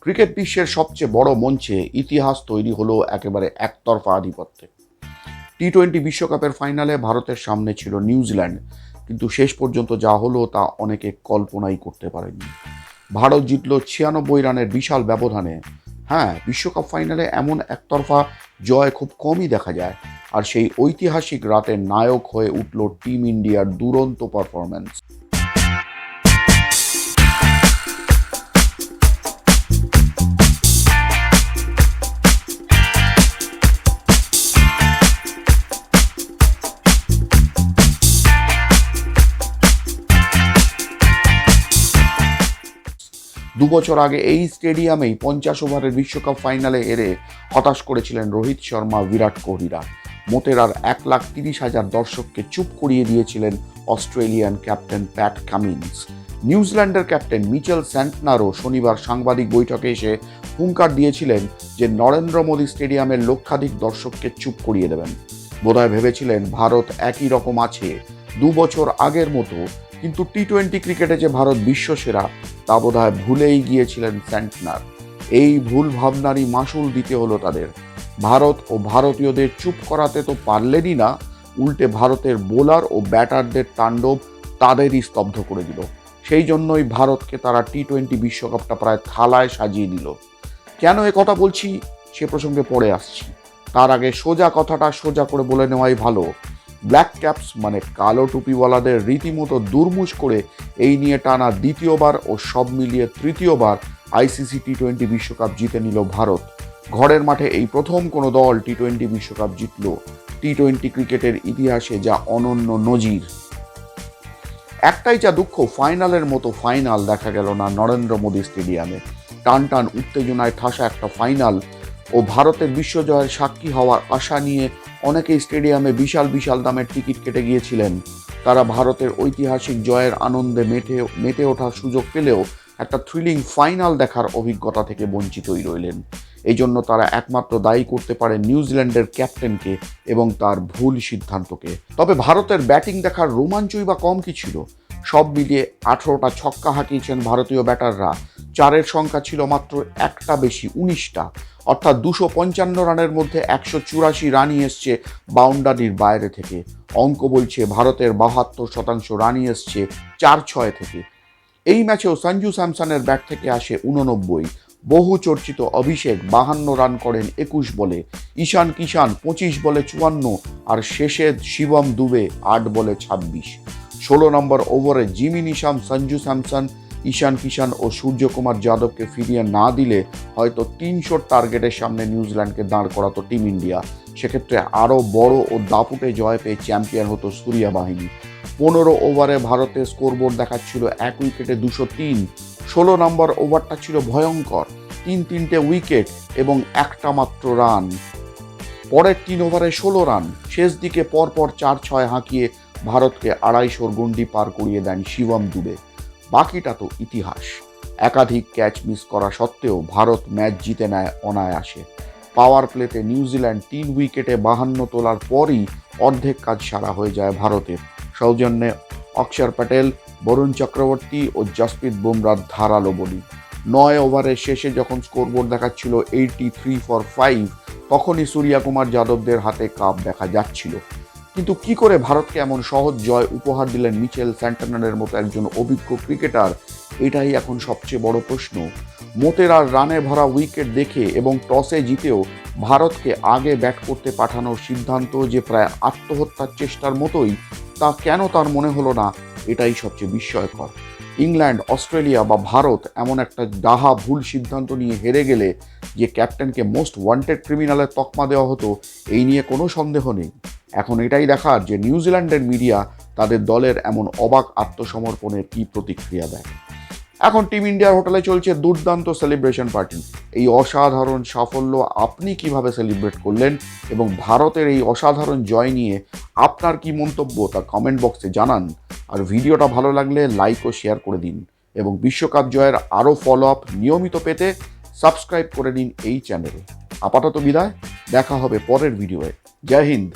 Cricket বিশ্বের সবচেয়ে বড় মঞ্চে ইতিহাস তৈরি হলো একেবারে একতরফা আধিপত্যে। টি-20 বিশ্বকাপের ফাইনালে ভারতের সামনে ছিল নিউজিল্যান্ড, কিন্তু শেষ পর্যন্ত যা হলো তা অনেকে কল্পনাই করতে পারেননি। ভারত জিতল 96 রানের বিশাল ব্যবধানে। হ্যাঁ, বিশ্বকাপ ফাইনালে এমন একতরফা জয় খুব কমই দেখা যায়। আর সেই ঐতিহাসিক রাতের নায়ক হয়ে উঠল টিম ইন্ডিয়ার দুরন্ত পারফরম্যান্স। 2 বছর আগে এই স্টেডিয়ামেই 50 ওভারের বিশ্বকাপ ফাইনালে হেরে হতাশ করেছিলেন রোহিত শর্মা, বিরাট কোহলিরা। মোটেরার 1,30,000 দর্শককে চুপ করিয়ে দিয়েছিলেন অস্ট্রেলিয়ান ক্যাপ্টেন প্যাট কামিন্স। নিউজিল্যান্ডের ক্যাপ্টেন মিচেল স্যান্টনারও শনিবার সাংবাদিক বৈঠকে এসে হুঙ্কার দিয়েছিলেন যে নরেন্দ্র মোদী স্টেডিয়ামের লক্ষাধিক দর্শককে চুপ করিয়ে দেবেন। বোধহয় ভেবেছিলেন ভারত একই রকম আছে 2 বছর আগের মতো, কিন্তু টি-20 ক্রিকেটে যে ভারত বিশ্বসেরা তা বোধহয় ভুলেই গিয়েছিলেন স্যান্টনার। এই ভুল ভাবনারই মাসুল দিতে হলো তাদের। ভারত ও ভারতীয়দের চুপ করাতে তো পারলেনই না, উল্টে ভারতের বোলার ও ব্যাটারদের তাণ্ডব তাদেরই স্তব্ধ করে দিল। সেই জন্যই ভারতকে তারা টি-20 বিশ্বকাপটা প্রায় থালায় সাজিয়ে দিল। কেন এ কথা বলছি সে প্রসঙ্গে পরে আসছি। তার আগে সোজা কথাটা সোজা করে বলে নেওয়াই ভালো। ব্ল্যাক ক্যাপস মানে কালো টুপিওয়ালাদের রীতিমতো দুর্মুষ করে এই নিয়ে টানা দ্বিতীয়বার ও সব মিলিয়ে তৃতীয়বার আইসিসি টি-20 বিশ্বকাপ জিতে নিল ভারত। ঘরের মাঠে এই প্রথম কোনো দল টি-20 বিশ্বকাপ জিতল। টি-20 ক্রিকেটের ইতিহাসে যা অনন্য নজির। একটাই যা দুঃখ, ফাইনালের মতো ফাইনাল দেখা গেল না নরেন্দ্র মোদী স্টেডিয়ামে। টান টান উত্তেজনায় ঠাসা একটা ফাইনাল ও ভারতের বিশ্বজয়ের সাক্ষী হওয়ার আশা নিয়ে অনেকেই স্টেডিয়ামে বিশাল বিশাল দামের টিকিট কেটে গিয়েছিলেন। তারা ভারতের ঐতিহাসিক জয়ের আনন্দে মেতে ওঠার সুযোগ পেলেও একটা থ্রিলিং ফাইনাল দেখার অভিজ্ঞতা থেকে বঞ্চিতই রইলেন। এই জন্য তারা একমাত্র দায়ী করতে পারে নিউজিল্যান্ডের ক্যাপ্টেনকে এবং তার ভুল সিদ্ধান্তকে। তবে ভারতের ব্যাটিং দেখার রোমাঞ্চই বা কম কি ছিল? সব মিলিয়ে 18টা ছক্কা হাঁকিয়েছেন ভারতীয় ব্যাটাররা। চারের সংখ্যা ছিল মাত্র একটা বেশি, 19টা, অর্থাৎ 255 রানের মধ্যে 184 রানই এসছে বাউন্ডারির বাইরে থেকে। অঙ্ক বলছে ভারতের 72% রানই এসছে 4-6 থেকে। এই ম্যাচেও সঞ্জু স্যামসনের ব্যাট থেকে আসে 89। বহু চর্চিত অভিষেক 52 রান করেন 21 বলে, ঈশান কিষান 25 বলে 54, আর শেষে শিবম দুবে 8 বলে 26। 16 নম্বর ওভারে জিমি নিশাম, সঞ্জু স্যামসন, ঈশান কিষান ও সূর্যকুমার যাদবকে ফিরিয়ে না দিলে হয়তো 300 টার্গেটের সামনে নিউজিল্যান্ডকে দাঁড় করাতো টিম ইন্ডিয়া। সেক্ষেত্রে আরও বড় ও দাপুটে জয় পেয়ে চ্যাম্পিয়ন হতো সূর্যা বাহিনী। 15 ওভারে ভারতের স্কোরবোর্ড দেখাচ্ছিল 1 উইকেটে 203। 16 নম্বর ওভারটা ছিল ভয়ঙ্কর, 3 উইকেট এবং একটা মাত্র রান। পরের 3 ওভারে 16 রান। শেষ দিকে পরপর 4-6 হাঁকিয়ে ভারতকে 250 গন্ডি পার করিয়ে দেন শিবম দুবে। বাকিটা তো ইতিহাস। একাধিক ক্যাচ মিস করা সত্ত্বেও ভারত ম্যাচ জিতে নেয় অনায়াসে। পাওয়ার প্লেতে নিউজিল্যান্ড 3 উইকেটে 52 তোলার পরই অর্ধেক কাজ সারা হয়ে যায় ভারতের। সৌজন্যে অক্ষর প্যাটেল, বরুণ চক্রবর্তী ও জসপ্রীত বুমরার ধারালো বোলিং। 9 ওভারের শেষে যখন স্কোরবোর্ড দেখাচ্ছিল 83 ফর 5, তখনই সূর্যকুমার যাদবদের হাতে কাপ দেখা যাচ্ছিল। কিন্তু কি করে ভারতকে এমন সহজ জয় উপহার দিলেন মিচেল স্যান্টনারের মতো একজন অভিজ্ঞ ক্রিকেটার? এটাই এখন সবচেয়ে বড় প্রশ্ন। মোটেরার রানে ভরা উইকেট দেখে এবং টসে জিতেও ভারতকে আগে ব্যাট করতে পাঠানোর সিদ্ধান্ত যে প্রায় আত্মহত্যার চেষ্টার মতোই, তা কেন তার মনে হলো না, এটাই সবচেয়ে বিস্ময়কর। ইংল্যান্ড, অস্ট্রেলিয়া বা ভারত এমন একটা ডাহা ভুল সিদ্ধান্ত নিয়ে হেরে গেলে যে ক্যাপ্টেনকে মোস্ট ওয়ান্টেড ক্রিমিনালের তকমা দেওয়া হতো, এই নিয়ে কোনো সন্দেহ নেই। এখন এটাই দেখার যে নিউজিল্যান্ডের মিডিয়া তাদের দলের এমন অবাক আত্মসমর্পণের কী প্রতিক্রিয়া দেয়। এখন টিম ইন্ডিয়ার হোটেলে চলছে দুর্দান্ত সেলিব্রেশন পার্টি। এই অসাধারণ সাফল্য আপনি কিভাবে সেলিব্রেট করলেন এবং ভারতের এই অসাধারণ জয় নিয়ে আপনার কি মন্তব্য তা কমেন্ট বক্সে জানান। আর ভিডিওটা ভালো লাগলে লাইক ও শেয়ার করে দিন এবং বিশ্বকাপ জয়ের আরও ফলো আপ নিয়মিত পেতে সাবস্ক্রাইব করে নিন এই চ্যানেলে। আপাতত বিদায়, দেখা হবে পরের ভিডিওয়ে। জয় হিন্দ।